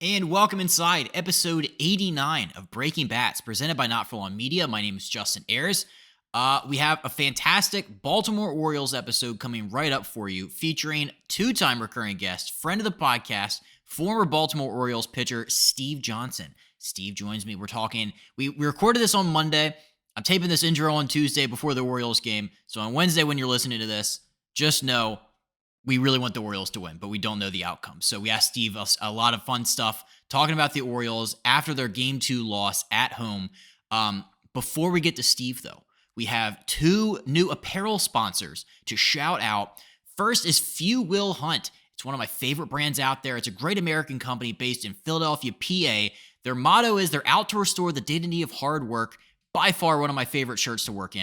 And welcome inside episode 89 of Breaking Bats, presented by Not For Long Media. My name is Justin Ayers. We have a fantastic Baltimore Orioles episode coming right up for you, featuring two-time recurring guest, friend of the podcast, former Baltimore Orioles pitcher Steve Johnson. Steve joins me. We're talking. We recorded this on Monday. I'm taping this intro on Tuesday before the Orioles game. So on Wednesday, when you're listening to this, just know we really want the Orioles to win, but we don't know the outcome. So we asked Steve a lot of fun stuff talking about the Orioles after their Game 2 loss at home. Before we get to Steve, though, we have two new apparel sponsors to shout out. First is Few Will Hunt. It's one of my favorite brands out there. It's a great American company based in Philadelphia, PA. Their motto is their outdoor store, the dignity of hard work. By far one of my favorite shirts to work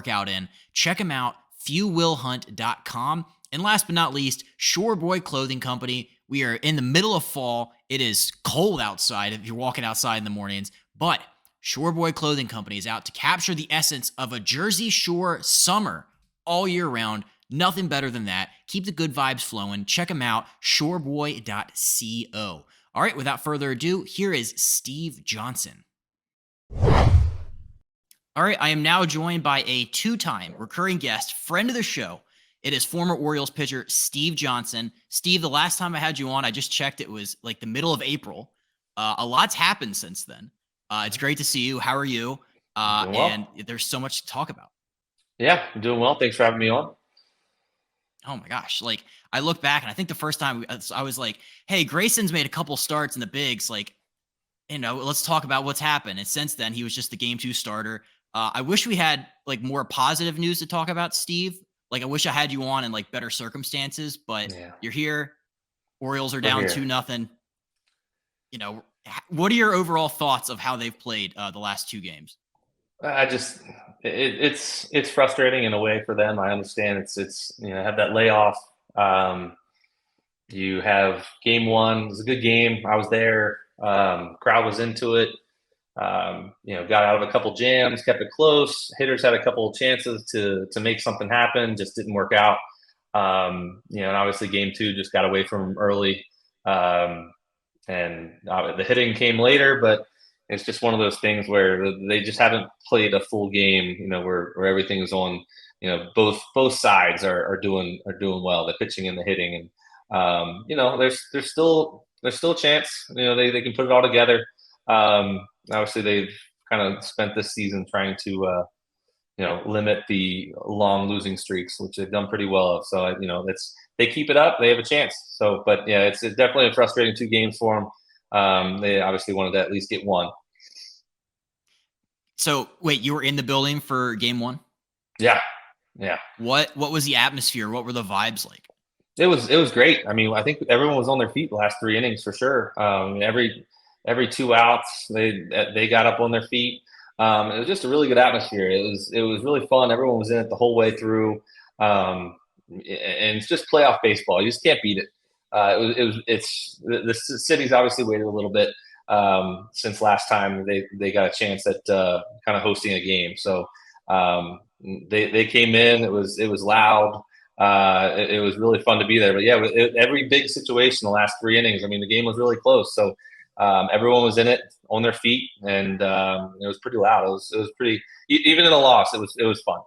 out in. Check them out, fewwillhunt.com. And last but not least, Shoreboy Clothing Company. We are in the middle of fall. It is cold outside if you're walking outside in the mornings, but Shoreboy Clothing Company is out to capture the essence of a Jersey Shore summer all year round. Nothing better than that. Keep the good vibes flowing. Check them out, shoreboy.co. All right, without further ado, here is Steve Johnson. All right, I am now joined by a two-time recurring guest, friend of the show. It is former Orioles pitcher Steve Johnson. Steve, the last time I had you on, I just checked. It was like the middle of April. A lot's happened since then. It's great to see you. How are you? Doing And well. there's so much to talk about. Yeah, I'm doing well. Thanks for having me on. Oh my gosh. Like, I look back and I think the first time I was like, hey, Grayson's made a couple starts in the bigs. Like, let's talk about what's happened. And since then, he was just the Game 2 starter. I wish we had like more positive news to talk about, Steve. Like, I wish I had you on in like better circumstances, but Yeah, you're here. Orioles are we're down here. 2-0. What are your overall thoughts of how they've played the last two games? I just it's frustrating in a way for them. I understand it's have that layoff. Um, you have game one. It was a good game. I was there. Crowd was into it. Got out of a couple jams, kept it close. Hitters had a couple of chances to make something happen, just didn't work out. And obviously game two just got away from 'em early. Um, and the hitting came later, but it's just one of those things where they just haven't played a full game. Where everything is on. Both sides are doing well. The pitching and the hitting, and there's still a chance. They can put it all together. Obviously, they've kind of spent this season trying to limit the long losing streaks, which they've done pretty well of. So that's they keep it up, they have a chance. So, but yeah, it's definitely a frustrating two games for them. They obviously wanted to at least get one. So, wait, you were in the building for game one? Yeah, yeah. What was the atmosphere? What were the vibes like? It was great. I mean, I think everyone was on their feet the last three innings for sure. Every two outs, they got up on their feet. It was just a really good atmosphere. It was really fun. Everyone was in it the whole way through. And it's just playoff baseball. You just can't beat it. The city's obviously waited a little bit since last time they got a chance at kind of hosting a game. So um, they came in. It was loud. It was really fun to be there. But yeah, every big situation, the last three innings, I mean, the game was really close. So everyone was in it on their feet, and it was pretty loud. It was pretty, even in a loss, it was fun.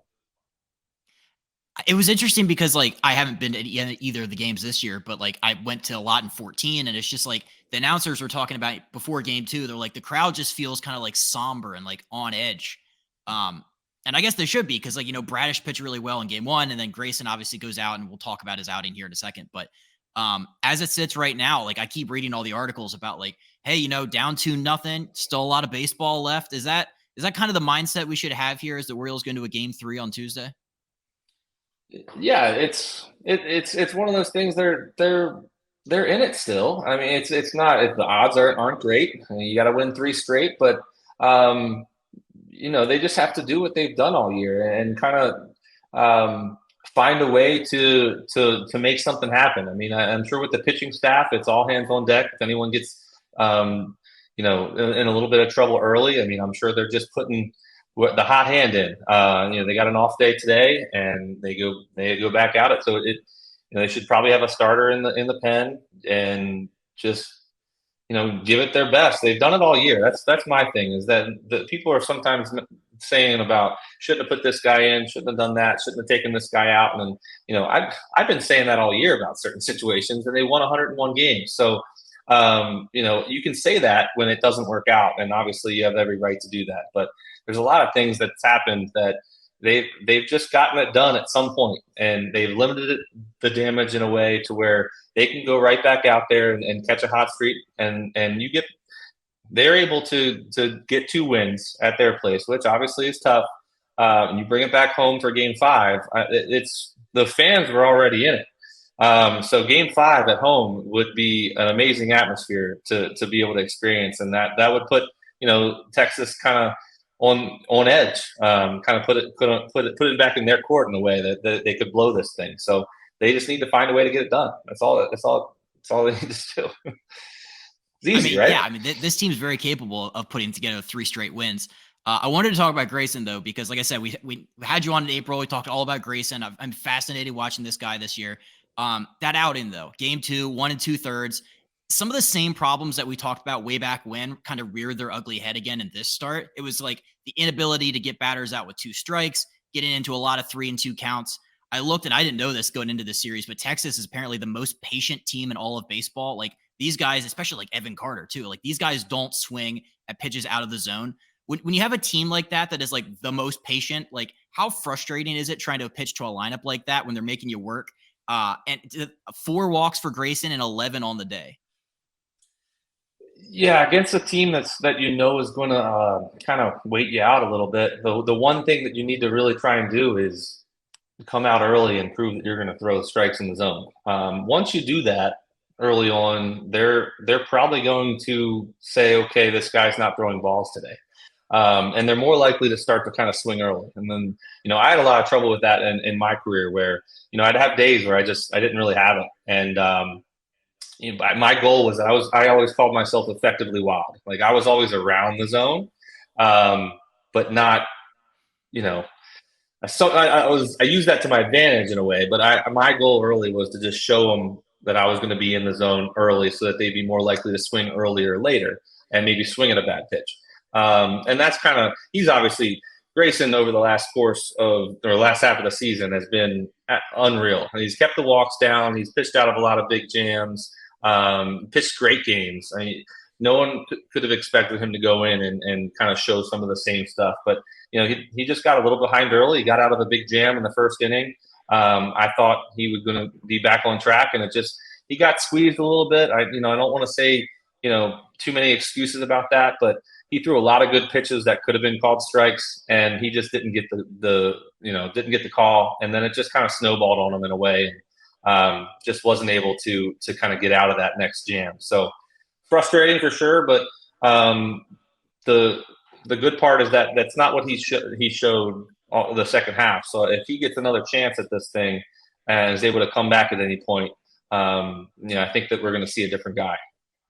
It was interesting because like I haven't been to either of the games this year, but like I went to a lot in 14, and it's just like the announcers were talking about before game two. They're like the crowd just feels kind of like somber and like on edge. Um, and I guess they should be because like Bradish pitched really well in game one, and then Grayson obviously goes out, and we'll talk about his outing here in a second. But as it sits right now, like I keep reading all the articles about like, hey, down 2-0, still a lot of baseball left. Is that kind of the mindset we should have here as the Orioles go into a game three on Tuesday? Yeah, it's one of those things. They're in it still. I mean, it's not the odds aren't great. I mean, you got to win three straight, but um, they just have to do what they've done all year and kind of find a way to make something happen. I mean, I'm sure with the pitching staff, it's all hands on deck. If anyone gets in a little bit of trouble early, I mean, I'm sure they're just putting the hot hand in. They got an off day today, and they go back at it. So they should probably have a starter in the pen and just give it their best. They've done it all year. That's my thing, is that the people are sometimes saying about shouldn't have put this guy in, shouldn't have done that, shouldn't have taken this guy out. And I've been saying that all year about certain situations, and they won 101 games. So you can say that when it doesn't work out, and obviously you have every right to do that. But there's a lot of things that's happened that they've just gotten it done at some point, and they've limited the damage in a way to where they can go right back out there and catch a hot streak, and they're able to get 2 wins at their place, which obviously is tough. And you bring it back home for Game 5. It's the fans were already in it. So Game 5 at home would be an amazing atmosphere to be able to experience, and that would put Texas kind of on edge, kind of put it back in their court in a way that they could blow this thing. So they just need to find a way to get it done. That's all they need to do. It's easy, right? Yeah. I mean, this team's very capable of putting together 3 straight wins. I wanted to talk about Grayson, though, because like I said, we had you on in April. We talked all about Grayson. I'm fascinated watching this guy this year. That outing, though, Game 2, 1 2/3. Some of the same problems that we talked about way back when kind of reared their ugly head again in this start. It was like the inability to get batters out with 2 strikes, getting into a lot of 3-2 counts. I looked, and I didn't know this going into the series, but Texas is apparently the most patient team in all of baseball. Like these guys, especially like Evan Carter too, like these guys don't swing at pitches out of the zone. When you have a team like that is like the most patient, like how frustrating is it trying to pitch to a lineup like that when they're making you work? And 4 walks for Grayson and 11 on the day. Yeah, against a team that is going to kind of wait you out a little bit. The one thing that you need to really try and do is come out early and prove that you're going to throw strikes in the zone. Once you do that early on, they're probably going to say, okay, this guy's not throwing balls today. And they're more likely to start to kind of swing early. And then, I had a lot of trouble with that in my career where, I'd have days where I didn't really have it. And my goal was I always called myself effectively wild. Like I was always around the zone, but not, so I used that to my advantage in a way. But my goal early was to just show them that I was going to be in the zone early, so that they'd be more likely to swing earlier or later, and maybe swing at a bad pitch. And that's kind of he's obviously Grayson over the last half of the season has been unreal. And he's kept the walks down. He's pitched out of a lot of big jams. Pitched great games. I mean, no one could have expected him to go in and kind of show some of the same stuff. But, he just got a little behind early. He got out of a big jam in the first inning. I thought he was going to be back on track, and he got squeezed a little bit. I don't want to say, too many excuses about that, but he threw a lot of good pitches that could have been called strikes, and he just didn't get didn't get the call. And then it just kind of snowballed on him in a way. Just wasn't able to kind of get out of that next jam. So frustrating for sure, but the good part is that that's not what he showed the second half. So if he gets another chance at this thing and is able to come back at any point, I think that we're going to see a different guy.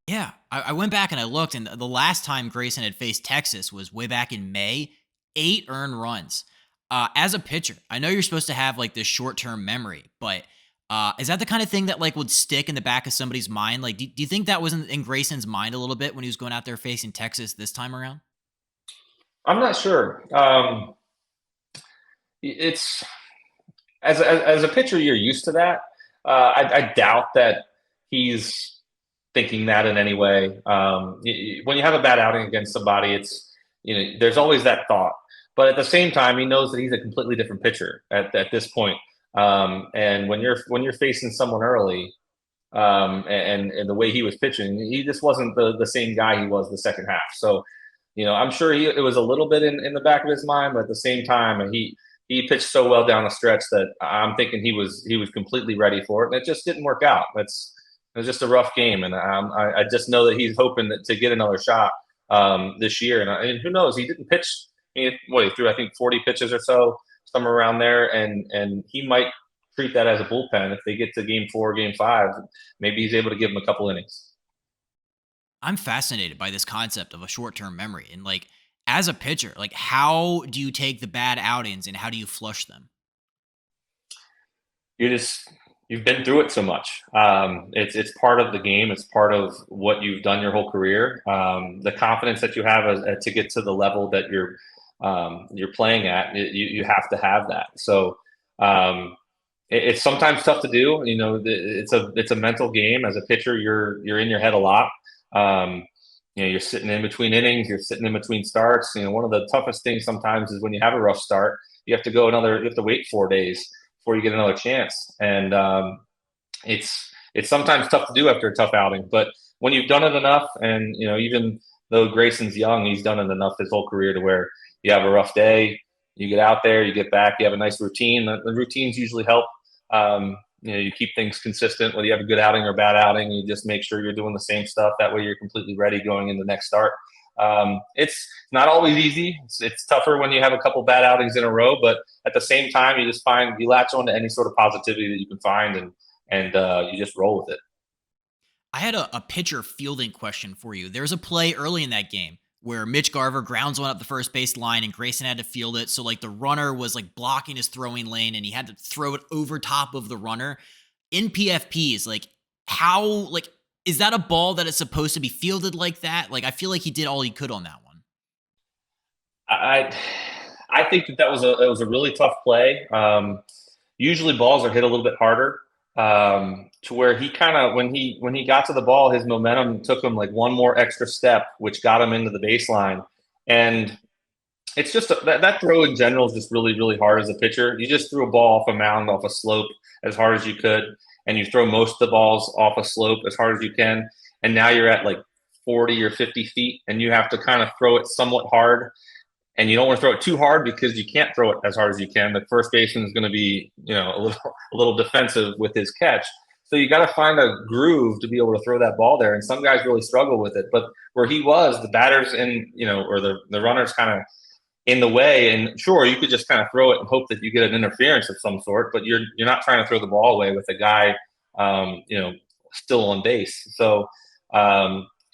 Yeah, I went back and I looked, and the last time Grayson had faced Texas was way back in May. 8 earned runs. As a pitcher, I know you're supposed to have like this short-term memory, but is that the kind of thing that like would stick in the back of somebody's mind? Like, do you think that was in Grayson's mind a little bit when he was going out there facing Texas this time around? I'm not sure. It's as a pitcher, you're used to that. I doubt that he's thinking that in any way. When you have a bad outing against somebody, it's there's always that thought. But at the same time, he knows that he's a completely different pitcher at this point. And when you're facing someone early, and the way he was pitching, he just wasn't the same guy he was the second half. So, I'm sure it was a little bit in the back of his mind, but at the same time, he pitched so well down the stretch that I'm thinking he was completely ready for it, and it just didn't work out. It was just a rough game, and I just know that he's hoping to get another shot this year. And who knows? He didn't pitch. He threw I think 40 pitches or so, somewhere around there, and he might treat that as a bullpen if they get to Game 4, Game 5. Maybe he's able to give him a couple innings. I'm fascinated by this concept of a short-term memory, and like as a pitcher, like how do you take the bad outings and how do you flush them? You you've been through it so much. It's part of the game. It's part of what you've done your whole career. The confidence that you have to get to the level that you're playing at, you have to have that. So it's sometimes tough to do. You know, it's a mental game. As a pitcher, you're in your head a lot. You know, you're sitting in between innings. You're sitting in between starts. You know, one of the toughest things sometimes is when you have a rough start, you have to wait 4 days before you get another chance. And it's sometimes tough to do after a tough outing. But when you've done it enough, and you know, even though Grayson's young, he's done it enough his whole career to where you have a rough day, you get out there, you get back, you have a nice routine. The routines usually help. You know, you keep things consistent, whether you have a good outing or a bad outing. You just make sure you're doing the same stuff. That way, you're completely ready going into the next start. It's not always easy. It's tougher when you have a couple bad outings in a row, but at the same time, you latch on to any sort of positivity that you can find, and you just roll with it. I had a pitcher fielding question for you. There's a play early in that game where Mitch Garver grounds one up the first base line and Grayson had to field it. So like the runner was like blocking his throwing lane and he had to throw it over top of the runner. In PFPs, like how, like, is that a ball that is supposed to be fielded like that? Like, I feel like he did all he could on that one. I I think that it was a really tough play. Usually balls are hit a little bit harder, to where he kind of when he got to the ball, his momentum took him like one more extra step, which got him into the baseline. And it's just that throw in general is just really hard as a pitcher. You just threw a ball off a mound, off a slope as hard as you could, and you throw most of the balls off a slope as hard as you can. And now you're at like 40 or 50 feet, and you have to kind of throw it somewhat hard, and you don't want to throw it too hard because you can't throw it as hard as you can. The first baseman is going to be, you know, a little defensive with his catch. So you got to find a groove to be able to throw that ball there. And some guys really struggle with it. But where he was, the batters in, you know, or the runners kind of in the way. And sure, you could just kind of throw it and hope that you get an interference of some sort, but you're not trying to throw the ball away with a guy, you know, still on base. So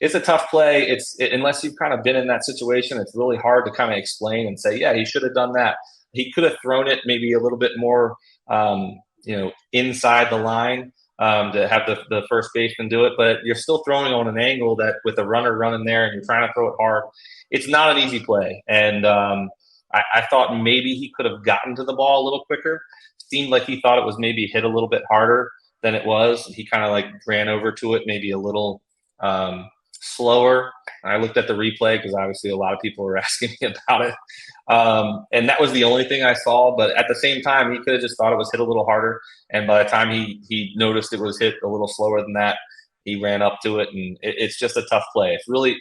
it's a tough play. Unless you've kind of been in that situation, it's really hard to kind of explain and say, yeah, he should have done that. He could have thrown it maybe a little bit more, you know, inside the line, to have the first baseman do it, but you're still throwing on an angle that with a runner running there and you're trying to throw it hard. It's not an easy play. And I thought maybe he could have gotten to the ball a little quicker. Seemed like he thought it was maybe hit a little bit harder than it was. He kind of like ran over to it maybe a little slower. I looked at the replay because obviously a lot of people were asking me about it. And that was the only thing I saw. But at the same time, he could have just thought it was hit a little harder. And by the time he noticed it was hit a little slower than that, he ran up to it. And it's just a tough play. It's really,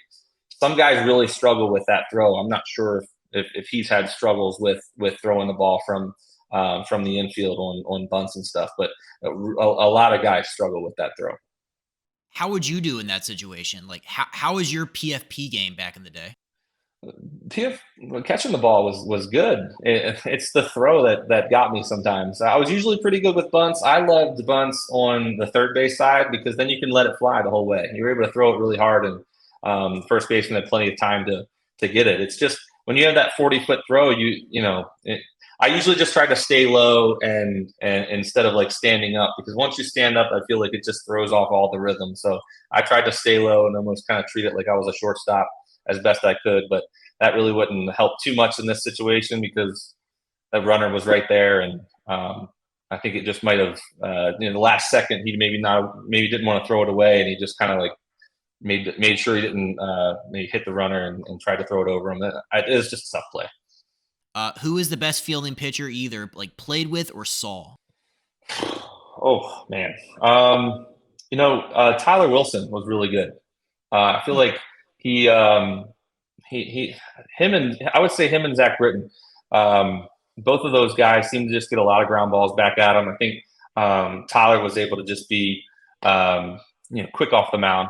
some guys really struggle with that throw. I'm not sure if he's had struggles with throwing the ball from the infield on bunts and stuff. But a lot of guys struggle with that throw. How would you do in that situation? Like, how was your PFP game back in the day? Catching the ball was good. It's the throw that got me sometimes. I was usually pretty good with bunts. I loved bunts on the third base side because then you can let it fly the whole way. You were able to throw it really hard, and first baseman had plenty of time to get it. It's just when you have that 40-foot throw, I usually just try to stay low and instead of like standing up, because once you stand up, I feel like it just throws off all the rhythm. So I tried to stay low and almost kind of treat it like I was a shortstop as best I could, but that really wouldn't help too much in this situation because the runner was right there, and I think it just might have, the last second he maybe didn't want to throw it away, and he just kind of like made sure he didn't maybe hit the runner and tried to throw it over him. It was just a tough play. Who is the best fielding pitcher either like played with or saw? Oh man, Tyler Wilson was really good. I feel like he him and I would say him and Zach Britton, both of those guys seem to just get a lot of ground balls back at him. I think Tyler was able to just be quick off the mound,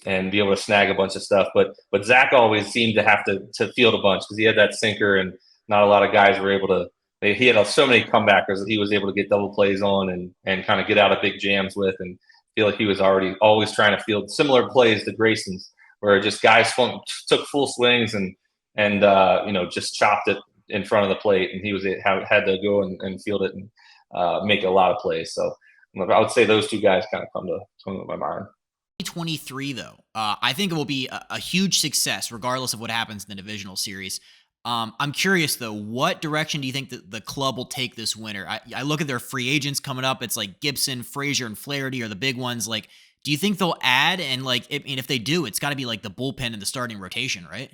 and be able to snag a bunch of stuff. But Zach always seemed to have to field a bunch because he had that sinker, and not a lot of guys were able to. He had so many comebackers that he was able to get double plays on and kind of get out of big jams with, and feel like he was always trying to field similar plays to Grayson's, where just guys took full swings and just chopped it in front of the plate, and he had to go and field it. And make a lot of plays. So I would say those two guys kind of come to my mind. 2023, though, I think it will be a huge success, regardless of what happens in the divisional series. I'm curious, though, what direction do you think that the club will take this winter? I look at their free agents coming up. It's like Gibson, Frazier, and Flaherty are the big ones. Like, do you think they'll add? And like, if they do, it's got to be like the bullpen and the starting rotation, right?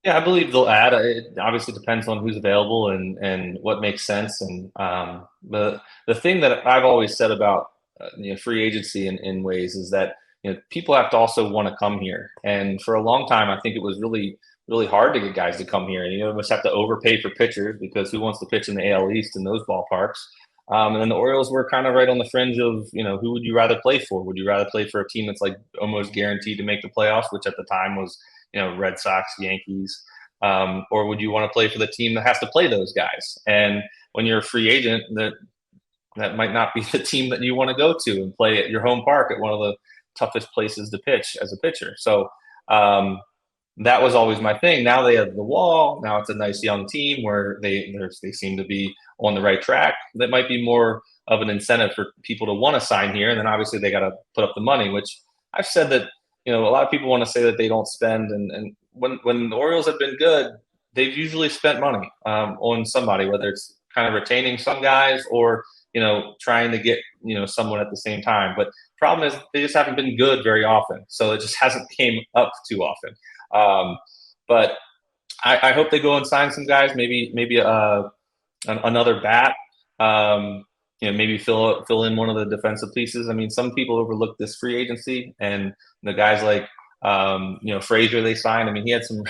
Yeah, I believe they'll add. It obviously depends on who's available and what makes sense. And the thing that I've always said about free agency in ways is that people have to also want to come here. And for a long time, I think it was really hard to get guys to come here. And you almost have to overpay for pitchers because who wants to pitch in the AL East in those ballparks? And then the Orioles were kind of right on the fringe of who would you rather play for? Would you rather play for a team that's like almost guaranteed to make the playoffs, which at the time was Red Sox, Yankees, or would you want to play for the team that has to play those guys? And when you're a free agent, that might not be the team that you want to go to and play at your home park at one of the toughest places to pitch as a pitcher. So that was always my thing. Now they have the wall. Now it's a nice young team where they seem to be on the right track. That might be more of an incentive for people to want to sign here. And then obviously they got to put up the money, which I've said that a lot of people want to say that they don't spend, and when the Orioles have been good, they've usually spent money on somebody, whether it's kind of retaining some guys or trying to get someone at the same time. But problem is they just haven't been good very often, so it just hasn't came up too often. But I hope they go and sign some guys, maybe another bat. Maybe fill in one of the defensive pieces. I mean, some people overlook this free agency, and the guys like Frazier they signed. I mean, he had some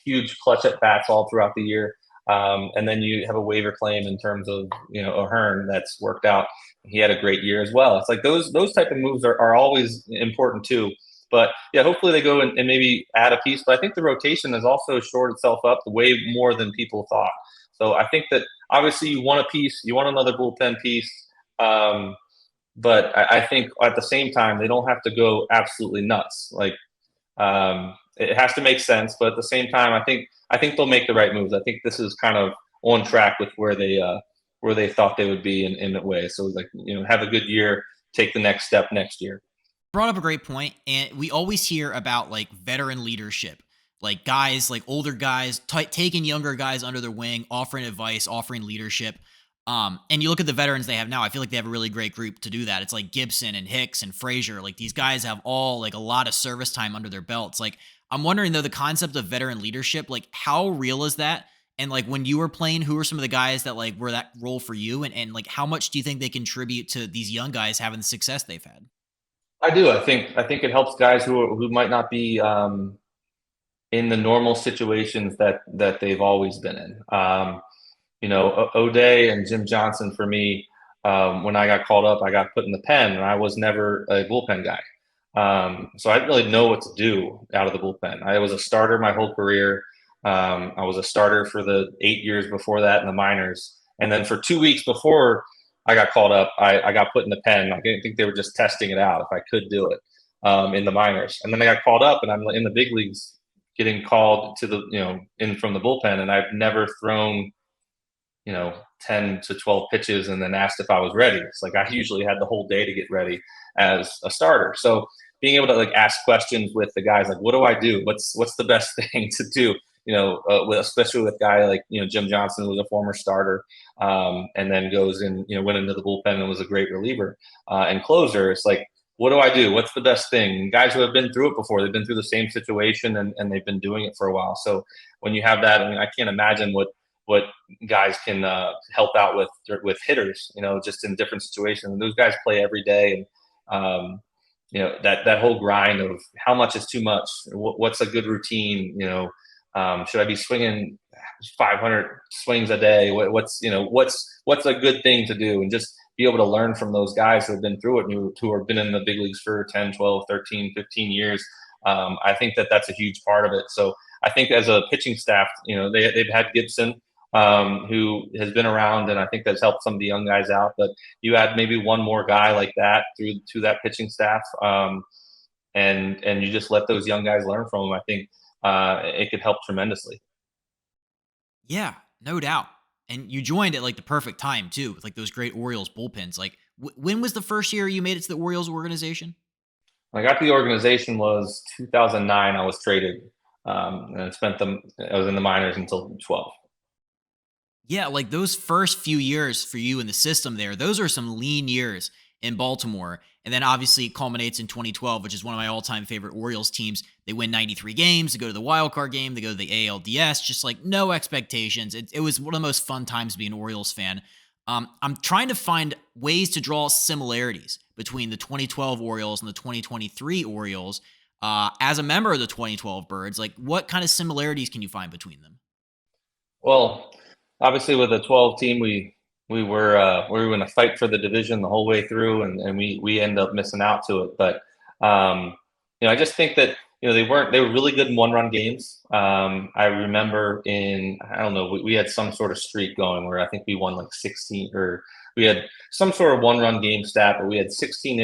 huge clutch at bats all throughout the year. And then you have a waiver claim in terms of Ahern that's worked out. He had a great year as well. It's like those type of moves are always important too. But yeah, hopefully they go and maybe add a piece. But I think the rotation has also shored itself up way more than people thought. So I think that obviously you want a piece, you want another bullpen piece. But I think at the same time, they don't have to go absolutely nuts. Like it has to make sense, but at the same time, I think they'll make the right moves. I think this is kind of on track with where they thought they would be in a way. So like have a good year, take the next step next year. Brought up a great point, and we always hear about like veteran leadership, like guys, like older guys taking younger guys under their wing, offering advice, offering leadership. And you look at the veterans they have now, I feel like they have a really great group to do that. It's like Gibson and Hicks and Frazier. Like these guys have all like a lot of service time under their belts. Like I'm wondering though, the concept of veteran leadership, like how real is that? And like when you were playing, who were some of the guys that like were that role for you? And like how much do you think they contribute to these young guys having the success they've had? I do. I think it helps guys who might not be in the normal situations that they've always been in. O'Day and Jim Johnson for me. When I got called up, I got put in the pen, and I was never a bullpen guy. So I didn't really know what to do out of the bullpen. I was a starter my whole career. I was a starter for the 8 years before that in the minors, and then for 2 weeks before I got called up, I got put in the pen. I didn't think they were just testing it out if I could do it in the minors. And then I got called up, and I'm in the big leagues getting called to the in from the bullpen, and I've never thrown 10 to 12 pitches and then asked if I was ready. It's like I usually had the whole day to get ready as a starter. So being able to like ask questions with the guys, like, what do I do? What's the best thing to do? Especially with a guy like, Jim Johnson, who was a former starter, and then goes and, went into the bullpen and was a great reliever and closer. It's like, what do I do? What's the best thing? Guys who have been through it before, they've been through the same situation and they've been doing it for a while. So when you have that, I mean, I can't imagine what guys can help out with hitters, just in different situations. And those guys play every day. And, that whole grind of how much is too much, what's a good routine, should I be swinging 500 swings a day? What's a good thing to do? And just be able to learn from those guys who have been through it and who have been in the big leagues for 10, 12, 13, 15 years. I think that's a huge part of it. So I think as a pitching staff, they've had Gibson, who has been around, and I think that's helped some of the young guys out. But you add maybe one more guy like that to that pitching staff, and you just let those young guys learn from them. I think it could help tremendously. Yeah, no doubt. And you joined at like the perfect time too, with like those great Orioles bullpens. Like, when was the first year you made it to the Orioles organization? When I got to the organization was 2009. I was traded, and spent them. I was in the minors until 12. Yeah, like those first few years for you in the system there, those are some lean years in Baltimore. And then obviously it culminates in 2012, which is one of my all-time favorite Orioles teams. They win 93 games, they go to the wild card game, they go to the ALDS, just like no expectations. It was one of the most fun times being an Orioles fan. I'm trying to find ways to draw similarities between the 2012 Orioles and the 2023 Orioles. As a member of the 2012 Birds, like what kind of similarities can you find between them? Well, obviously with the 12 team, we were going to fight for the division the whole way through, and we end up missing out to it. But I just think that they were really good in one-run games. I remember I don't know, we had some sort of streak going where I think we won like 16, or we had some sort of one-run game stat, but we had 16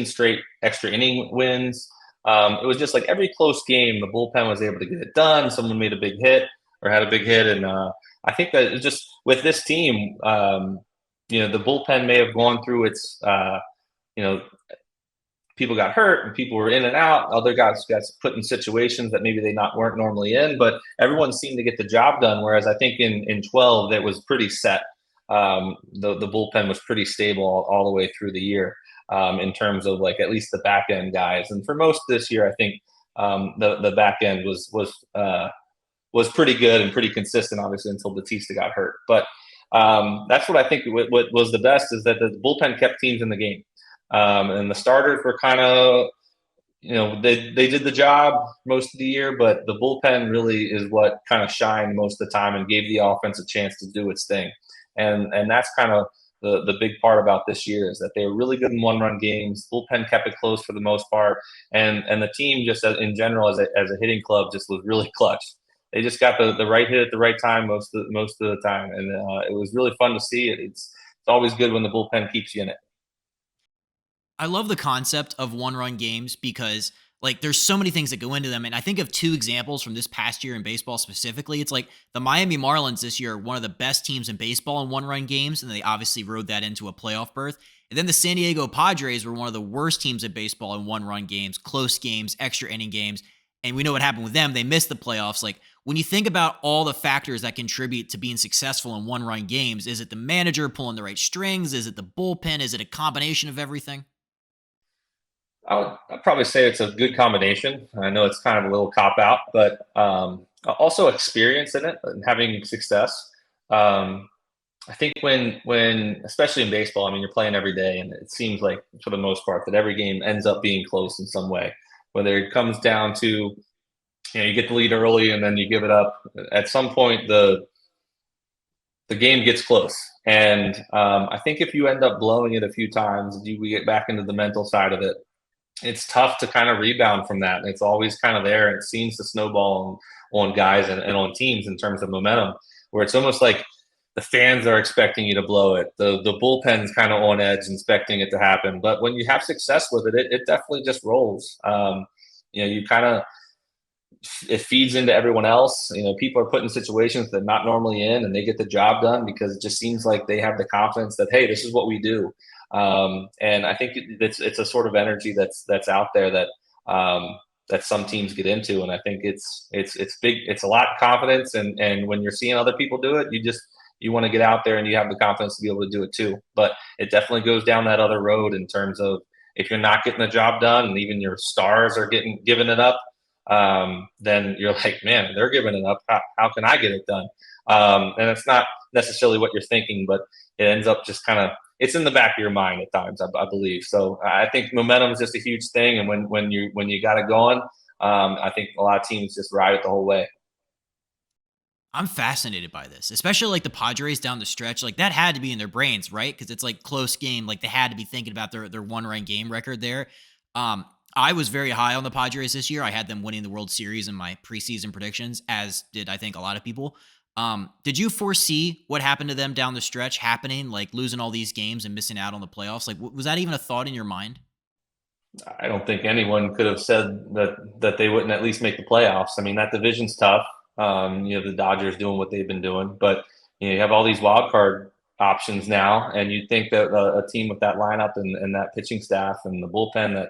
straight extra inning wins. It was just like every close game, the bullpen was able to get it done. Someone made a big hit or had a big hit, and I think that it's just with this team, the bullpen may have gone through its, you know, people got hurt and people were in and out. Other guys got put in situations that maybe they weren't normally in, but everyone seemed to get the job done. Whereas I think in 12, it was pretty set. The bullpen was pretty stable all the way through the year, in terms of like at least the back end guys. And for most this year, I think the back end was pretty good and pretty consistent, obviously, until Batista got hurt. But that's what I think. What was the best is that the bullpen kept teams in the game. And the starters were kind of, they did the job most of the year, but the bullpen really is what kind of shined most of the time and gave the offense a chance to do its thing. And that's kind of the big part about this year, is that they were really good in one-run games. Bullpen kept it close for the most part, and the team just in general as a hitting club just was really clutch. They just got the right hit at the right time most of the time, and it was really fun to see it. It's always good when the bullpen keeps you in it. I love the concept of one run games because like there's so many things that go into them. And I think of two examples from this past year in baseball specifically. It's like the Miami Marlins this year are one of the best teams in baseball in one run games, and they obviously rode that into a playoff berth. And then the San Diego Padres were one of the worst teams in baseball in one run games, close games, extra inning games. And we know what happened with them. They missed the playoffs. Like when you think about all the factors that contribute to being successful in one run games, is it the manager pulling the right strings? Is it the bullpen? Is it a combination of everything? I'd probably say it's a good combination. I know it's kind of a little cop out, but also experience in it and having success. Um, I think when especially in baseball, I mean, you're playing every day, and it seems like for the most part that every game ends up being close in some way. Whether it comes down to you get the lead early and then you give it up. At some point, the game gets close, and I think if you end up blowing it a few times, we get back into the mental side of it. It's tough to kind of rebound from that. It's always kind of there, and it seems to snowball on guys and on teams in terms of momentum, where it's almost like the fans are expecting you to blow it. The bullpen's kind of on edge, expecting it to happen. But when you have success with it, it definitely just rolls. You kind of it feeds into everyone else. People are put in situations they're not normally in, and they get the job done because it just seems like they have the confidence that, hey, this is what we do. And I think it's a sort of energy that's out there that some teams get into, and I think it's big. It's a lot of confidence, and when you're seeing other people do it, you want to get out there and you have the confidence to be able to do it too. But it definitely goes down that other road in terms of if you're not getting the job done, and even your stars are giving it up, then you're like, man, they're giving it up. How can I get it done? And it's not necessarily what you're thinking, but it ends up just kind of it's in the back of your mind at times, I believe. So I think momentum is just a huge thing, and when you got it going, I think a lot of teams just ride it the whole way. I'm fascinated by this, especially like the Padres down the stretch. Like that had to be in their brains, right? Because it's like close game. Like they had to be thinking about their one run game record there. I was very high on the Padres this year. I had them winning the World Series in my preseason predictions, as did I think a lot of people. Did you foresee what happened to them down the stretch happening, like losing all these games and missing out on the playoffs? Like, was that even a thought in your mind? I don't think anyone could have said that they wouldn't at least make the playoffs. I mean, that division's tough. The Dodgers doing what they've been doing, but you have all these wild card options now, and you'd think that a team with that lineup and that pitching staff and the bullpen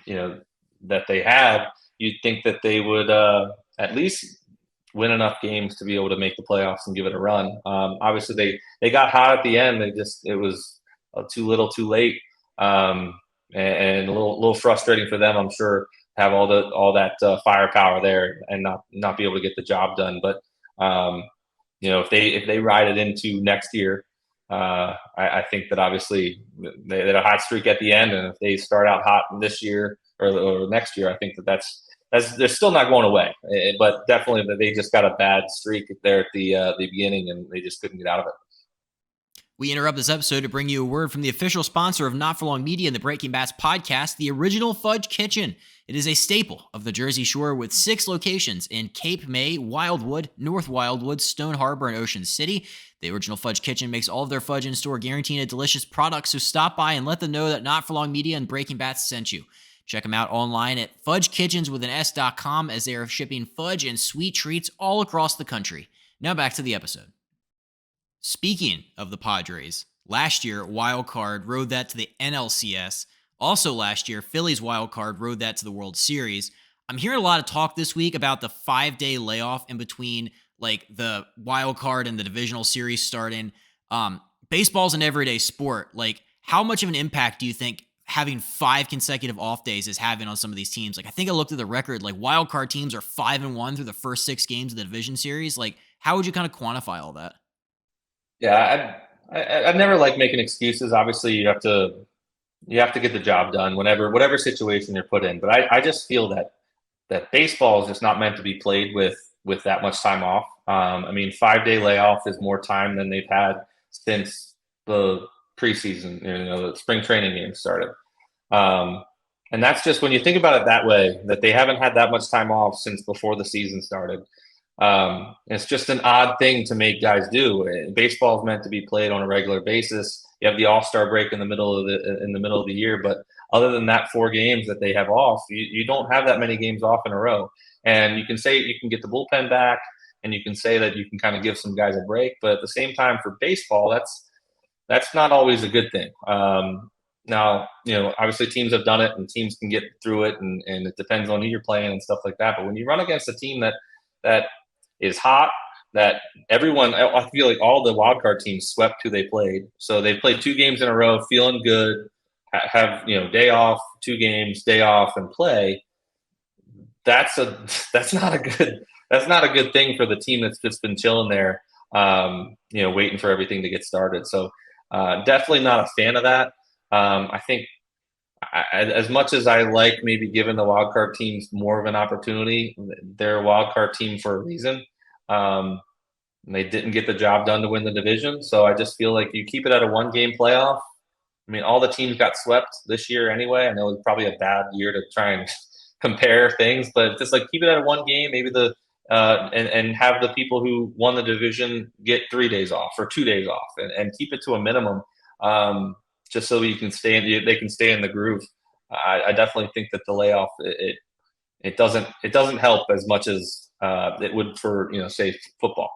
you know that they had, you'd think that they would at least win enough games to be able to make the playoffs and give it a run. Obviously, they got hot at the end. It was too little, too late, and a little frustrating for them, I'm sure. Have all that firepower there and not be able to get the job done, but if they ride it into next year, I think that obviously they had a hot streak at the end, and if they start out hot this year or next year, I think that's they're still not going away. But definitely that they just got a bad streak there at the beginning, and they just couldn't get out of it. We interrupt this episode to bring you a word from the official sponsor of Not For Long Media and the Breaking Bats podcast, the original Fudge Kitchen. It is a staple of the Jersey Shore with 6 locations in Cape May, Wildwood, North Wildwood, Stone Harbor, and Ocean City. The original Fudge Kitchen makes all of their fudge in store, guaranteeing a delicious product, so stop by and let them know that Not For Long Media and Breaking Bats sent you. Check them out online at fudgekitchens.com as they are shipping fudge and sweet treats all across the country. Now back to the episode. Speaking of the Padres, last year, Wild Card rode that to the NLCS. Also last year, Phillies Wild Card rode that to the World Series. I'm hearing a lot of talk this week about the 5-day layoff in between like the Wild Card and the divisional series starting. Baseball's an everyday sport. Like, how much of an impact do you think having 5 consecutive off days is having on some of these teams? Like, I think I looked at the record, like Wild Card teams are 5-1 through the first 6 games of the division series. Like, how would you kind of quantify all that? Yeah, I've never liked making excuses. Obviously, you have to get the job done whatever situation you're put in. But I just feel that baseball is just not meant to be played with that much time off. 5-day layoff is more time than they've had since the preseason, the spring training games started. And that's just when you think about it that way, that they haven't had that much time off since before the season started. It's just an odd thing to make guys do. Baseball is meant to be played on a regular basis. You have the All-Star break in the middle of the year, but other than that 4 games that they have off, you don't have that many games off in a row. And you can say you can get the bullpen back, and you can say that you can kind of give some guys a break, but at the same time for baseball, that's not always a good thing. Now, obviously teams have done it, and teams can get through it, and it depends on who you're playing and stuff like that. But when you run against a team that is hot, that everyone, I feel like all the wildcard teams swept who they played. So they played 2 games in a row, feeling good, have, day off, 2 games, day off, and play. That's not a good thing for the team that's just been chilling there, waiting for everything to get started. So definitely not a fan of that. I think as much as I like maybe giving the wildcard teams more of an opportunity, they're a wildcard team for a reason. They didn't get the job done to win the division. So I just feel like you keep it at a 1-game playoff. All the teams got swept this year anyway. I know it was probably a bad year to try and compare things, but just like keep it at a 1 game, maybe and have the people who won the division get 3 days off or 2 days off, and keep it to a minimum, just so they can stay in the groove. I definitely think that the layoff it doesn't help as much as it would for say football.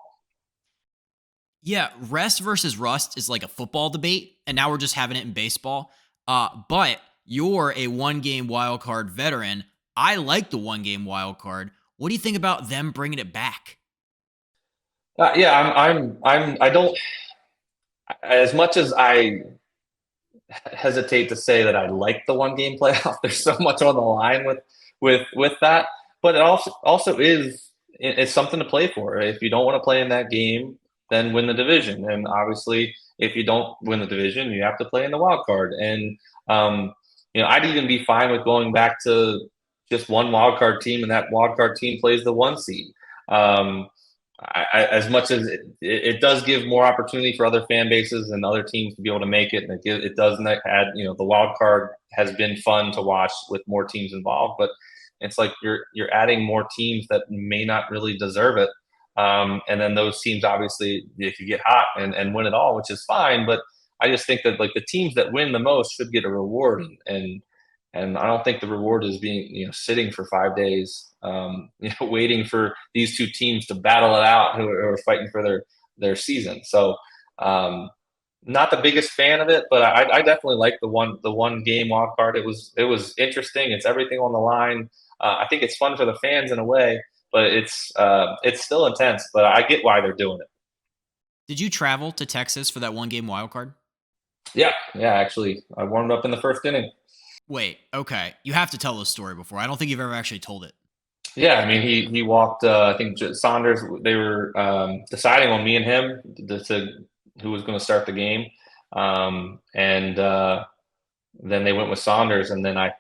Yeah, rest versus rust is like a football debate, and now we're just having it in baseball. But you're a 1-game wild card veteran. I like the 1-game wild card. What do you think about them bringing it back? I don't, as much as I hesitate to say that I like the 1-game playoff. There's so much on the line with that, but it also is, it's something to play for. If you don't want to play in that game, then win the division. And obviously, if you don't win the division, you have to play in the wild card. And I'd even be fine with going back to just one wild card team, and that wild card team plays the 1 seed. As much as it does give more opportunity for other fan bases and other teams to be able to make it, and it does add, the wild card has been fun to watch with more teams involved, but it's like you're adding more teams that may not really deserve it, and then those teams obviously, if you get hot and win it all, which is fine, but I just think that like the teams that win the most should get a reward, and and I don't think the reward is being sitting for 5 days, waiting for these two teams to battle it out who are fighting for their season. So. Not the biggest fan of it, but I definitely like the one game wild card. It was interesting. It's everything on the line. I think it's fun for the fans in a way, but it's still intense. But I get why they're doing it. Did you travel to Texas for that one game wild card? Yeah, yeah. Actually, I warmed up in the first inning. Wait, okay. You have to tell this story before. I don't think you've ever actually told it. Yeah, I mean he walked. I think Saunders. They were deciding on me and him to who was going to start the game, and then they went with Saunders, and then I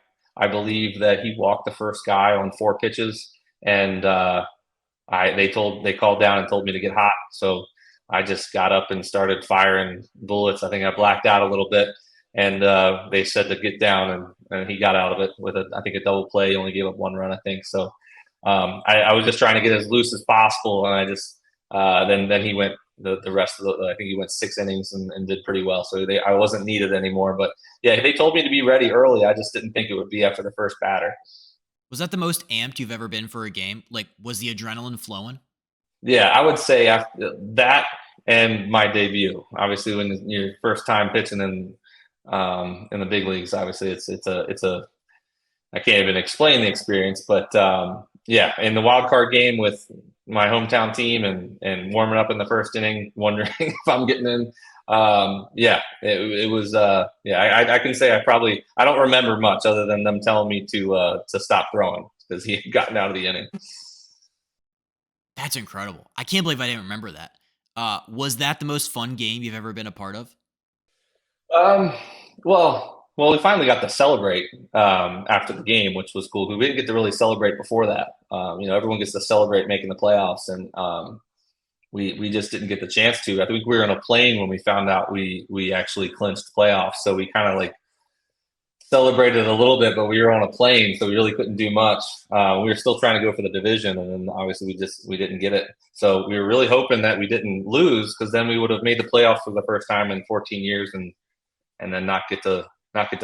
believe that he walked the first guy on 4 pitches, and they called down and told me to get hot, so I just got up and started firing bullets. I think I blacked out a little bit, and they said to get down, and he got out of it with I think a double play. He only gave up 1 run, I think. So I was just trying to get as loose as possible, and I just then he went the rest of I think he went 6 innings and did pretty well. So I wasn't needed anymore. But yeah, they told me to be ready early. I just didn't think it would be after the first batter. Was that the most amped you've ever been for a game? Like, was the adrenaline flowing? Yeah, I would say after that and my debut. Obviously, when your first time pitching in the big leagues, obviously it's a I can't even explain the experience, but yeah, in the wild card game with my hometown team and warming up in the first inning, wondering if I'm getting in. Yeah, it was. Yeah, I can say I don't remember much other than them telling me to stop throwing because he had gotten out of the inning. That's incredible. I can't believe I didn't remember that. Was that the most fun game you've ever been a part of? Um, well, we finally got to celebrate after the game, which was cool. We didn't get to really celebrate before that. Everyone gets to celebrate making the playoffs, and we just didn't get the chance to. I think we were on a plane when we found out we actually clinched playoffs, so we kind of like celebrated a little bit, but we were on a plane, so we really couldn't do much. We were still trying to go for the division, and then obviously we didn't get it. So we were really hoping that we didn't lose because then we would have made the playoffs for the first time in 14 years, and then not get to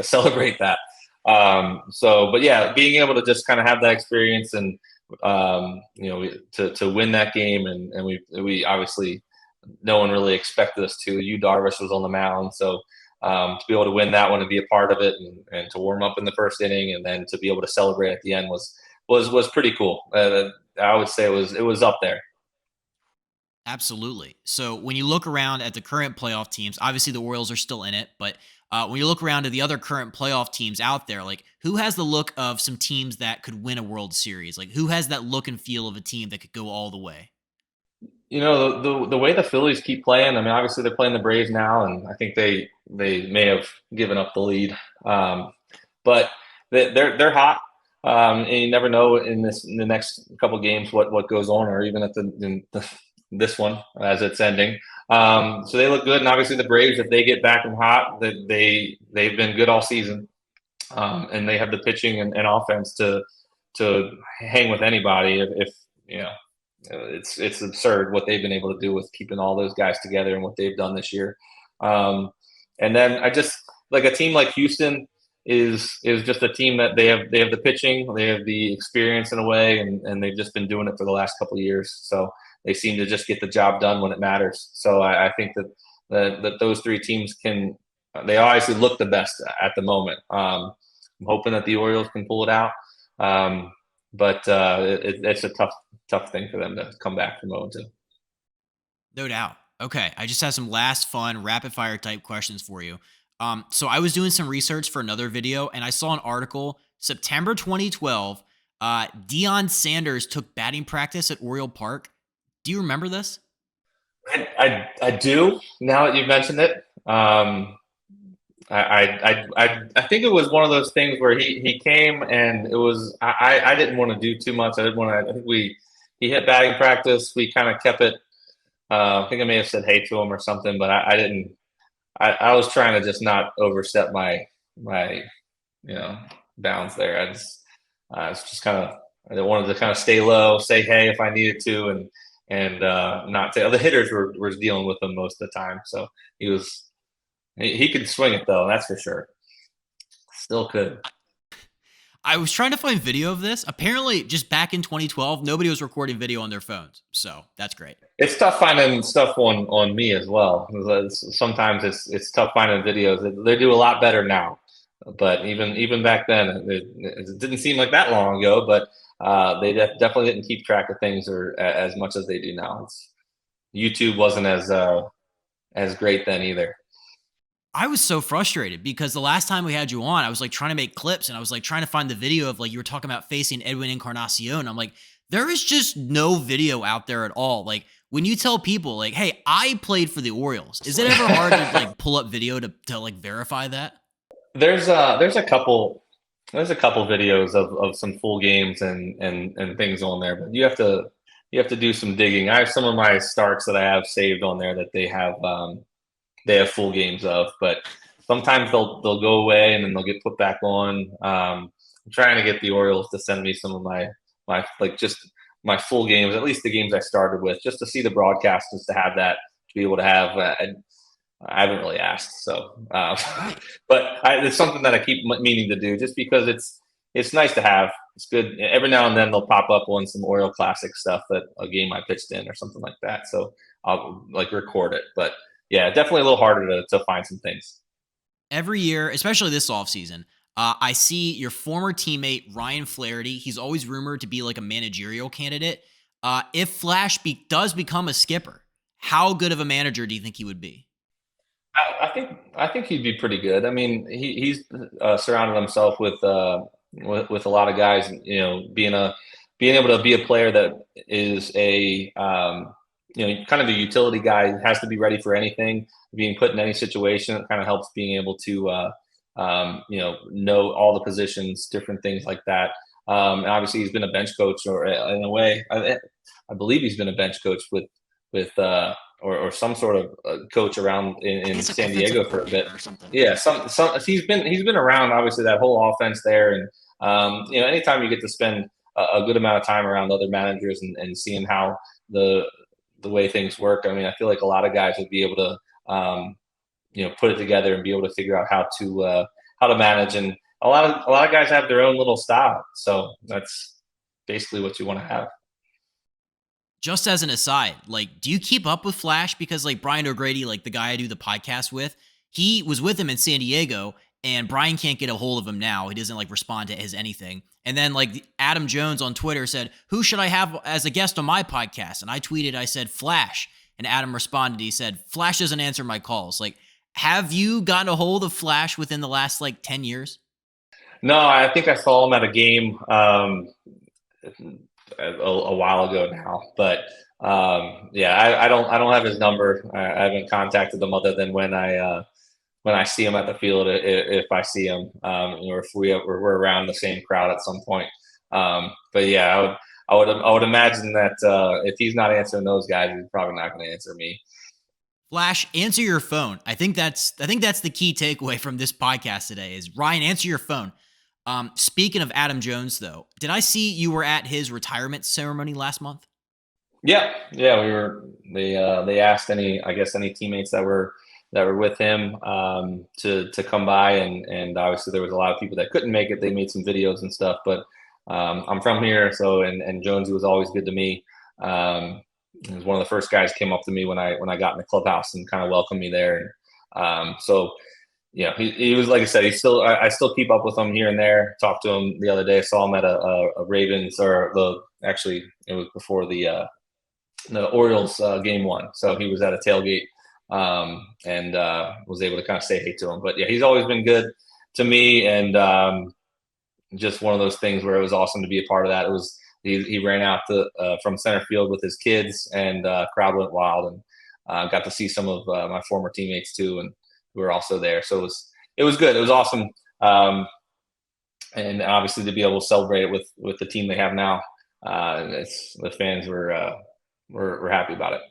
celebrate that. But yeah, being able to just kind of have that experience and to win that game, and we obviously no one really expected us to. Yu Darvish was on the mound, so to be able to win that one and be a part of it, and to warm up in the first inning, and then to be able to celebrate at the end was pretty cool. I would say it was up there. Absolutely. So when you look around at the current playoff teams, obviously the Orioles are still in it, but when you look around at the other current playoff teams out there, like who has the look of some teams that could win a World Series? Like who has that look and feel of a team that could go all the way? The way the Phillies keep playing. I mean, obviously they're playing the Braves now, and I think they may have given up the lead, but they're hot. And you never know in the next couple games what goes on, or even this one as it's ending. So they look good, and obviously the Braves, if they get back and hot, that they've been good all season, and they have the pitching and offense to hang with anybody. If you know, it's absurd what they've been able to do with keeping all those guys together and what they've done this year. Um, and then I just like a team like Houston is just a team that they have the pitching, they have the experience in a way, and they've just been doing it for the last couple of years. So they seem to just get the job done when it matters. So I think that those three teams can. They obviously look the best at the moment. I'm hoping that the Orioles can pull it out, but it's a tough thing for them to come back from 0-2. No doubt. Okay, I just have some last fun rapid fire type questions for you. So I was doing some research for another video, and I saw an article September 2012. Deion Sanders took batting practice at Oriole Park. Do you remember this? I do now that you've mentioned it. I think it was one of those things where he came and it was I didn't want to do too much. I didn't want to. I think he hit batting practice. We kind of kept it. I think I may have said hey to him or something, but I didn't. I was trying to just not overstep my bounds there. I was just kind of I wanted to kind of stay low, say hey if I needed to, and not say the hitters were dealing with him most of the time. So he could swing it though, that's for sure. Still could. I was trying to find video of this. Apparently, just back in 2012, nobody was recording video on their phones. So that's great. It's tough finding stuff on me as well. Sometimes it's tough finding videos. They do a lot better now, but even back then, it didn't seem like that long ago. But they definitely didn't keep track of things or as much as they do now. YouTube wasn't as great then either. I was so frustrated because the last time we had you on, I was like trying to make clips and I was like trying to find the video of like you were talking about facing Edwin Encarnacion. I'm like, there is just no video out there at all. Like when you tell people like, hey, I played for the Orioles, is it ever hard to like pull up video to like verify that? There's a couple videos of some full games and things on there, but you have to do some digging. I have some of my Starks that I have saved on there that they have full games of, but sometimes they'll go away and then they'll get put back on. I'm trying to get the Orioles to send me some of my like just my full games, at least the games I started with, just to see the broadcast, just to have that to be able to have. I haven't really asked, so but it's something that I keep meaning to do, just because it's nice to have. It's good every now and then they'll pop up on some Oriole Classic stuff that a game I pitched in or something like that. So I'll like record it, but yeah, definitely a little harder to find some things. Every year, especially this offseason, I see your former teammate, Ryan Flaherty. He's always rumored to be like a managerial candidate. If Flash does become a skipper, how good of a manager do you think he would be? I think he'd be pretty good. I mean, he's surrounded himself with a lot of guys. You know, being able to be a player that is kind of a utility guy, has to be ready for anything, being put in any situation. It kind of helps being able to know all the positions, different things like that. And obviously, he's been a bench coach, or in a way, I believe he's been a bench coach or some sort of coach around in It's like San offensive Diego for a bit. coordinator or something. Yeah, some he's been around, obviously, that whole offense there, and anytime you get to spend a good amount of time around other managers and seeing how the the way things work. I mean, I feel like a lot of guys would be able to put it together and be able to figure out how to manage, and a lot of guys have their own little style, so that's basically what you want to have. Just as an aside, like, do you keep up with Flash? Because like Brian O'Grady, like the guy I do the podcast with, he was with him in San Diego, and Brian can't get a hold of him now. He doesn't like respond to his anything. And then like Adam Jones on Twitter said, "Who should I have as a guest on my podcast?" And I tweeted, I said Flash, and Adam responded. He said, "Flash doesn't answer my calls." Like, have you gotten a hold of Flash within the last like 10 years? No, I think I saw him at a game a while ago now, but yeah, I don't have his number. I haven't contacted him other than when I see him at the field, if I see him, or if we're around the same crowd at some point. But yeah, I would imagine that if he's not answering those guys, he's probably not going to answer me. Flash, answer your phone. I think that's the key takeaway from this podcast today is Ryan, answer your phone. Speaking of Adam Jones, though, did I see you were at his retirement ceremony last month? Yeah, yeah, we were. They asked any teammates that were with him to come by, and obviously there was a lot of people that couldn't make it. They made some videos and stuff, but I'm from here, so and Jonesy was always good to me. He was one of the first guys came up to me when I got in the clubhouse and kind of welcomed me there. So yeah, he was, like I said, I still keep up with him here and there. Talked to him the other day. Saw him at a Ravens, or actually it was before the Orioles game one. So he was at a tailgate, and was able to kind of say hey to him. But yeah, he's always been good to me, and just one of those things where it was awesome to be a part of that. It was he ran out from center field with his kids, and crowd went wild, and got to see some of my former teammates too, and who were also there. So it was good. It was awesome, and obviously to be able to celebrate it with the team they have now. The fans were happy about it.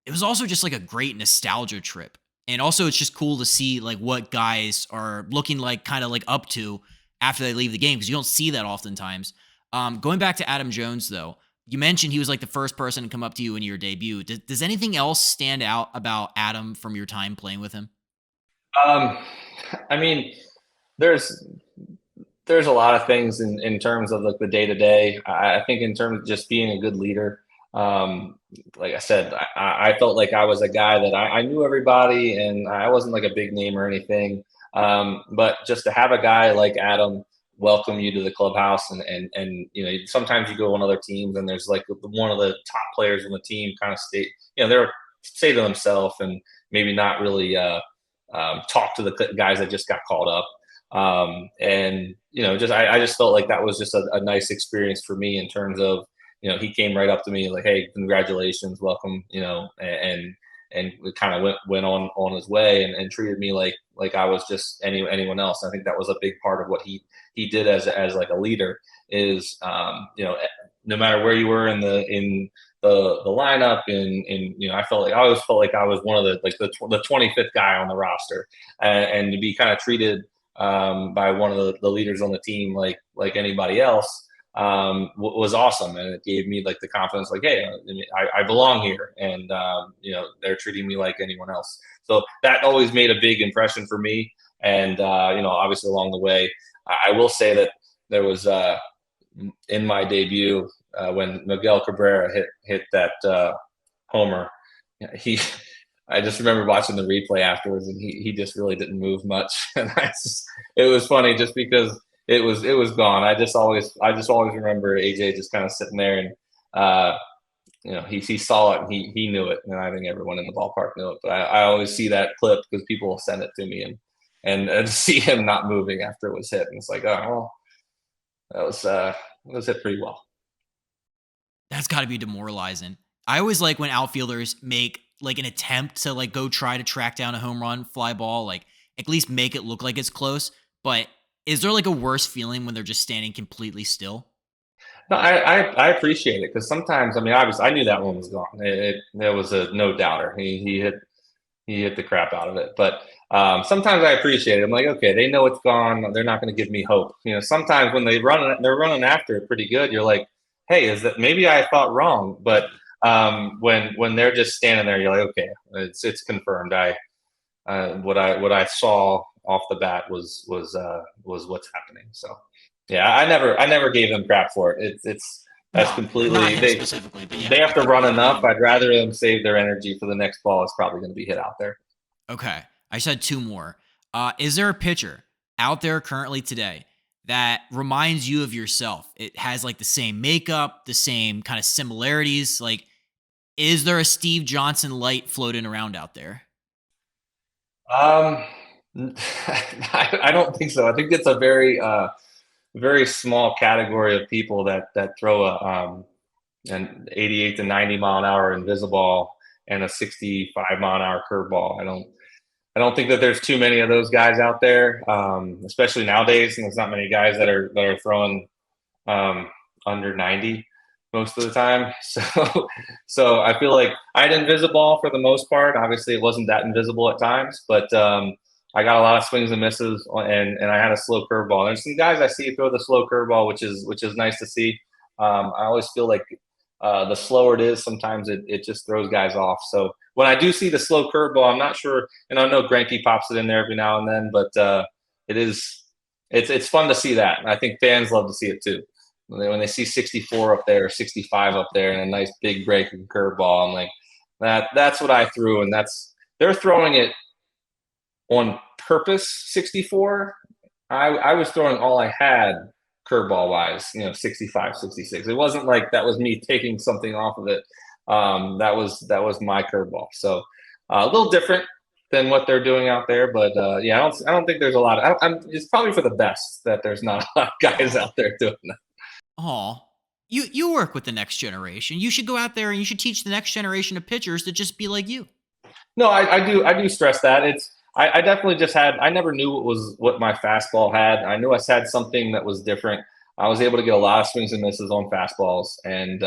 It was also just like a great nostalgia trip. And also it's just cool to see like what guys are looking like kind of like up to after they leave the game because you don't see that oftentimes. Going back to Adam Jones though, you mentioned he was like the first person to come up to you in your debut. Does anything else stand out about Adam from your time playing with him? Um, I mean, there's There's a lot of things in terms of like the day to day. I think in terms of just being a good leader. Um, like I said, I felt like I was a guy that I knew everybody, and I wasn't like a big name or anything. But just to have a guy like Adam welcome you to the clubhouse, and you know, sometimes you go on other teams, and there's like one of the top players on the team kind of state, you know, they're say to themselves and maybe not really talk to the guys that just got called up. And you know, just I just felt like that was just a nice experience for me in terms of, you know, he came right up to me like, "Hey, congratulations, welcome," you know, and we kind of went on his way, and treated me like I was just anyone else. I think that was a big part of what he did as like a leader is, you know, no matter where you were in the lineup, and you know, I always felt like I was one of the 25th guy on the roster, and to be kind of treated by one of the leaders on the team like anybody else was awesome, and it gave me like the confidence, like, hey, I belong here, and you know, they're treating me like anyone else. So that always made a big impression for me, and you know, obviously along the way, I will say that there was in my debut when Miguel Cabrera hit that homer. He I just remember watching the replay afterwards, and he just really didn't move much, and it was funny just because it was gone. I just always remember AJ just kind of sitting there, and you know, he saw it, and he knew it, and I think everyone in the ballpark knew it. But I always see that clip because people will send it to me, and see him not moving after it was hit, and it's like, oh well, that was hit pretty well. That's got to be demoralizing. I always like when outfielders make like an attempt to like go try to track down a home run fly ball, like at least make it look like it's close. But is there like a worse feeling when they're just standing completely still? No, I appreciate it because sometimes, I mean, obviously I knew that one was gone. There was a no doubter. He hit the crap out of it. But sometimes I appreciate it. I'm like, okay, they know it's gone. They're not going to give me hope. You know, sometimes when they're running after it pretty good. You're like, hey, is that maybe I thought wrong? But when they're just standing there, you're like, okay, it's confirmed. What I saw off the bat was what's happening. So yeah, I never gave them crap for it. That's No, not completely him specifically, but they yeah, have I to get run I get what you enough. mean. I'd rather them save their energy for the next ball. It's probably going to be hit out there. Okay. I said two more. Is there a pitcher out there currently today that reminds you of yourself? It has like the same makeup, the same kind of similarities. Like, is there a Steve Johnson light floating around out there? Um, I don't think so. I think it's a very small category of people that throw an 88 to 90 mile an hour invisible and a 65 mile an hour curveball. I don't think that there's too many of those guys out there, especially nowadays. And there's not many guys that are throwing um, under 90 most of the time. So I feel like I had invisible for the most part. Obviously, it wasn't that invisible at times, but I got a lot of swings and misses, and I had a slow curveball. There's some guys I see throw the slow curveball, which is nice to see. I always feel like the slower it is, sometimes it just throws guys off. So when I do see the slow curveball, I'm not sure, and I know Granky pops it in there every now and then, but it is it's fun to see that. And I think fans love to see it too. When they see 64 up there, 65 up there, and a nice big breaking curveball, I'm like, that's what I threw, and they're throwing it on purpose. 64. I was throwing all I had curveball wise, 65, 66. It wasn't like that was me taking something off of it. That was my curveball. So a little different than what they're doing out there, but yeah, I don't think there's a lot. It's probably for the best that there's not a lot of guys out there doing that. Oh, you work with the next generation. You should go out there and you should teach the next generation of pitchers to just be like you. No, I do stress that. I definitely just had I never knew what my fastball had. I knew I had something that was different. I was able to get a lot of swings and misses on fastballs, and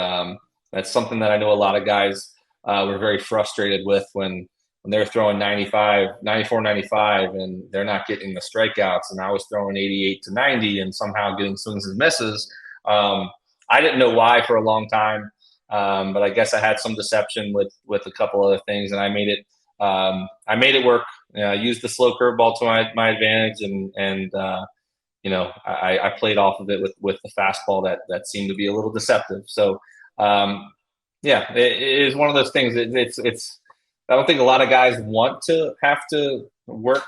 that's something that I know a lot of guys were very frustrated with when they're throwing 95, 94, 95, and they're not getting the strikeouts, and I was throwing 88 to 90 and somehow getting swings and misses. Um, I didn't know why for a long time, but I guess I had some deception with a couple other things, and I made it work. I used the slow curveball to my advantage, and I played off of it with the fastball that seemed to be a little deceptive. So yeah, it is one of those things. It's I don't think a lot of guys want to have to work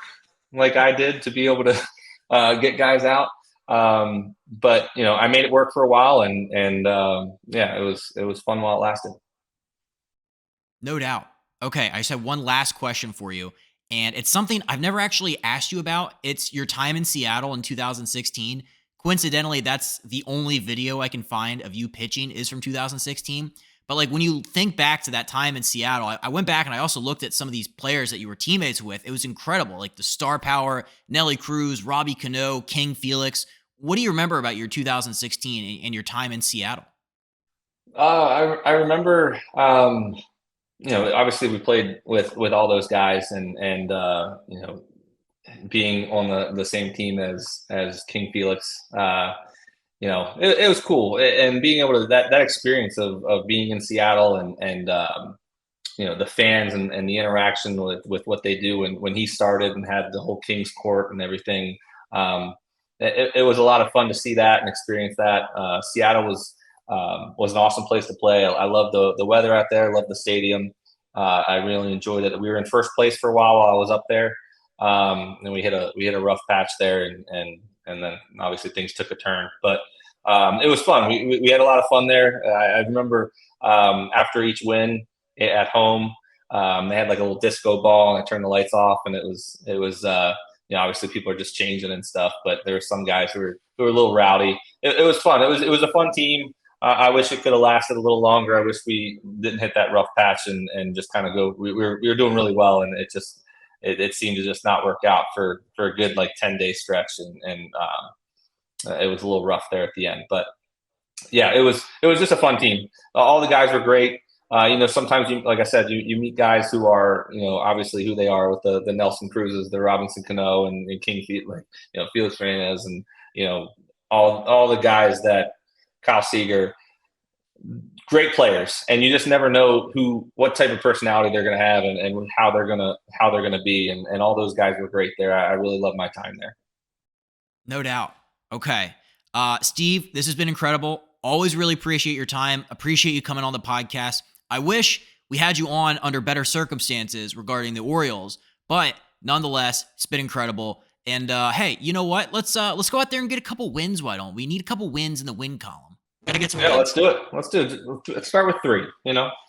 like I did to be able to get guys out. But I made it work for a while, and yeah, it was fun while it lasted. No doubt. Okay, I just have one last question for you, and it's something I've never actually asked you about. It's your time in Seattle in 2016. Coincidentally, that's the only video I can find of you pitching is from 2016. But like when you think back to that time in Seattle, I went back and I also looked at some of these players that you were teammates with. It was incredible, like the star power, Nelly Cruz, Robbie Cano, King Felix. What do you remember about your 2016 and your time in Seattle? I remember, obviously we played with all those guys, and being on the same team as King Felix. It was cool, and being able to that experience of being in Seattle and the fans and the interaction with what they do when he started and had the whole King's Court and everything. It was a lot of fun to see that and experience that. Seattle was an awesome place to play. I love the weather out there. I love the stadium. I really enjoyed it. We were in first place for a while I was up there, and we hit a rough patch there, and then obviously things took a turn. But it was fun. We had a lot of fun there. I remember after each win at home, they had like a little disco ball, and I turned the lights off, and it was obviously people are just changing and stuff, but there were some guys who were a little rowdy. It was fun. It was a fun team. I wish it could have lasted a little longer. I wish we didn't hit that rough patch and just kind of go. We were doing really well, and it seemed to just not work out for a good like 10-day stretch, and it was a little rough there at the end. But yeah, it was just a fun team. All the guys were great. Sometimes like I said, you meet guys who are, obviously who they are with the Nelson Cruzes, the Robinson Cano, and King like, Felix Fernandez, and all the guys that Kyle Seager, great players, and you just never know what type of personality they're going to have and how they're gonna be, and all those guys were great there. I really love my time there. No doubt. Okay. Steve, this has been incredible. Always really appreciate your time. Appreciate you coming on the podcast. I wish we had you on under better circumstances regarding the Orioles, but nonetheless, it's been incredible. And hey, you know what? Let's go out there and get a couple wins. Why don't we? Need a couple wins in the win column? Gotta get some Yeah, wins. let's do it. Let's do it. Let's start with three.